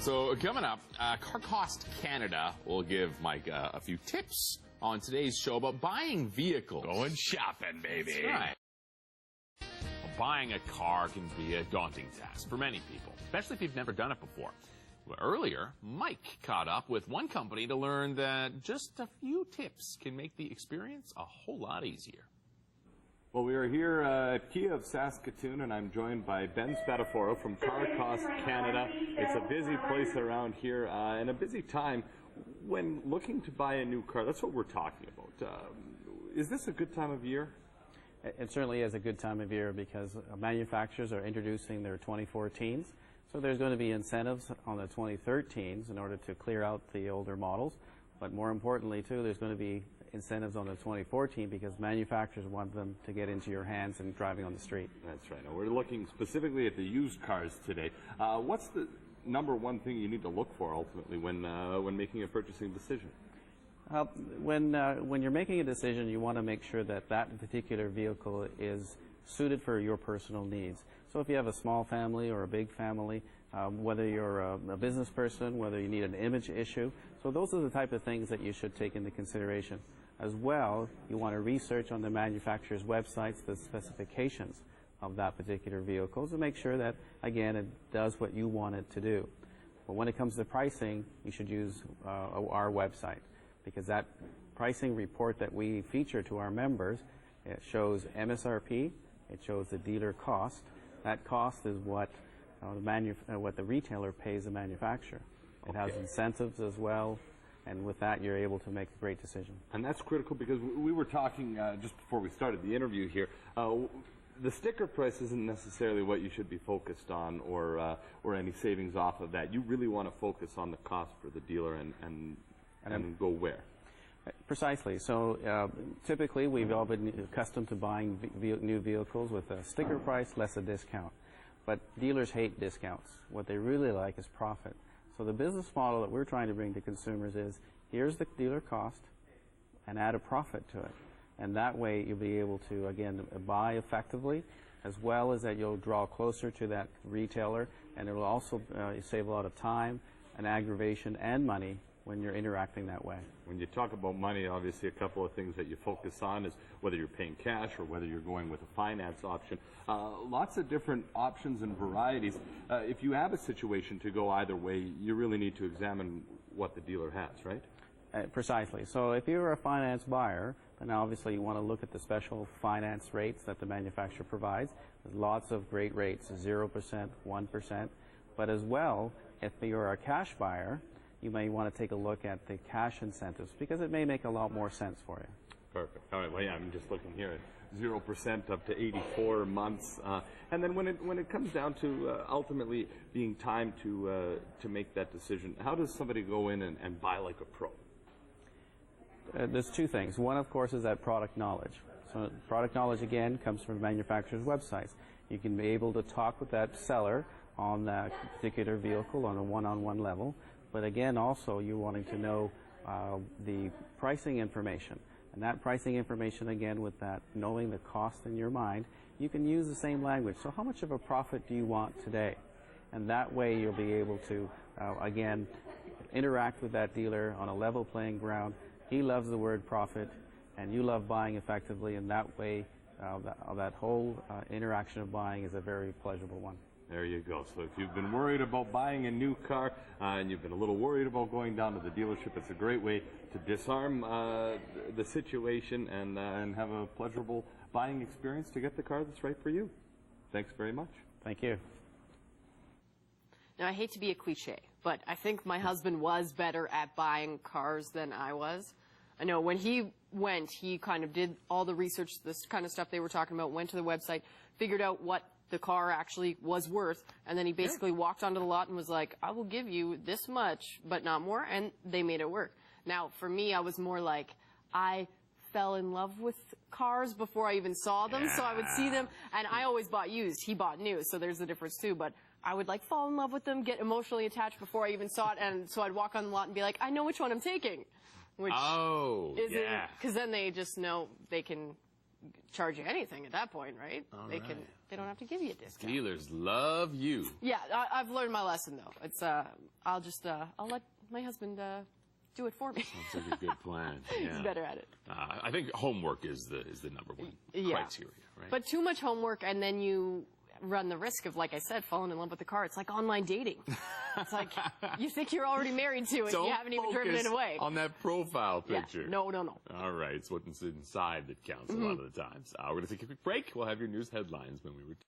So coming up, Car Cost Canada will give Mike a few tips on today's show about buying vehicles. Going shopping, baby. That's right. Well, buying a car can be a daunting task for many people, especially if you've never done it before. Well, earlier, Mike caught up with one company to learn that just a few tips can make the experience a whole lot easier. Well, we are here at Kia of Saskatoon, and I'm joined by Ben Spadaforo from Car Cost Canada. It's a busy place around here and a busy time when looking to buy a new car. That's what we're talking about. Is this a good time of year? It certainly is a good time of year because manufacturers are introducing their 2014s. So there's going to be incentives on the 2013s in order to clear out the older models. But more importantly, too, there's going to be incentives on the 2014 because manufacturers want them to get into your hands and driving on the street. That's right. Now, we're looking specifically at the used cars today. What's the number one thing you need to look for ultimately when making a purchasing decision? When you're making a decision, you want to make sure that that particular vehicle is suited for your personal needs. So if you have a small family or a big family, whether you're a business person, whether you need an image issue, so those are the type of things that you should take into consideration. As well, you want to research on the manufacturer's websites the specifications of that particular vehicle to make sure that, again, it does what you want it to do. But when it comes to pricing, you should use our website because that pricing report that we feature to our members, it shows MSRP, it shows the dealer cost. That cost is what the retailer pays the manufacturer. It has incentives as well, and with that you're able to make a great decision. And that's critical because we were talking just before we started the interview here. The sticker price isn't necessarily what you should be focused on or any savings off of that. You really want to focus on the cost for the dealer and go where? Precisely. So typically we've all been accustomed to buying new vehicles with a sticker price less a discount. But dealers hate discounts. What they really like is profit. So the business model that we're trying to bring to consumers is here's the dealer cost and add a profit to it. And that way you'll be able to, again, buy effectively as well as that you'll draw closer to that retailer, and it will also save a lot of time and aggravation and money when you're interacting that way. When you talk about money, obviously a couple of things that you focus on is whether you're paying cash or whether you're going with a finance option. Lots of different options and varieties. If you have a situation to go either way, you really need to examine what the dealer has, right? Precisely. So if you're a finance buyer, then obviously you want to look at the special finance rates that the manufacturer provides. There's lots of great rates, 0%, 1%. But as well, if you're a cash buyer, you may want to take a look at the cash incentives because it may make a lot more sense for you. Perfect. All right. Well, yeah, I'm just looking here at 0% up to 84 months, and then when it comes down to ultimately being time to make that decision, how does somebody go in and buy like a pro? There's two things. One, of course, is that product knowledge. So product knowledge, again, comes from manufacturers' websites. You can be able to talk with that seller on that particular vehicle on a one-on-one level. But again, also, you're wanting to know the pricing information. And that pricing information, again, with that knowing the cost in your mind, you can use the same language. So how much of a profit do you want today? And that way you'll be able to, again, interact with that dealer on a level playing ground. He loves the word profit, and you love buying effectively, and that way that whole interaction of buying is a very pleasurable one. There you go. So if you've been worried about buying a new car and you've been a little worried about going down to the dealership, it's a great way to disarm the situation and have a pleasurable buying experience to get the car that's right for you. Thanks very much. Thank you. Now, I hate to be a cliche, but I think my husband was better at buying cars than I was. I know when he went, he kind of did all the research, this kind of stuff they were talking about, went to the website, figured out what the car actually was worth, and then he basically walked onto the lot and was like, I will give you this much, but not more, and they made it work. Now, for me, I was more like, I fell in love with cars before I even saw them, so I would see them, and I always bought used. He bought new, so there's the difference too, but I would like fall in love with them, get emotionally attached before I even saw it, and so I'd walk on the lot and be like, I know which one I'm taking. Which isn't, because then they just know they can charge you anything at that point, right? All They right. they don't have to give you a discount. Dealers love you. Yeah, I've learned my lesson though. It's I'll let my husband do it for me. Sounds like a good plan. Yeah. He's better at it. I think homework is the number one criteria, right? But too much homework, and then you run the risk of, like I said, falling in love with the car. It's like online dating. It's like you think you're already married to it, Don't you haven't even driven it focus away. on that profile Yeah. picture. No. All right, it's what's inside that counts a lot of the times. We're going to take a quick break. We'll have your news headlines when we return.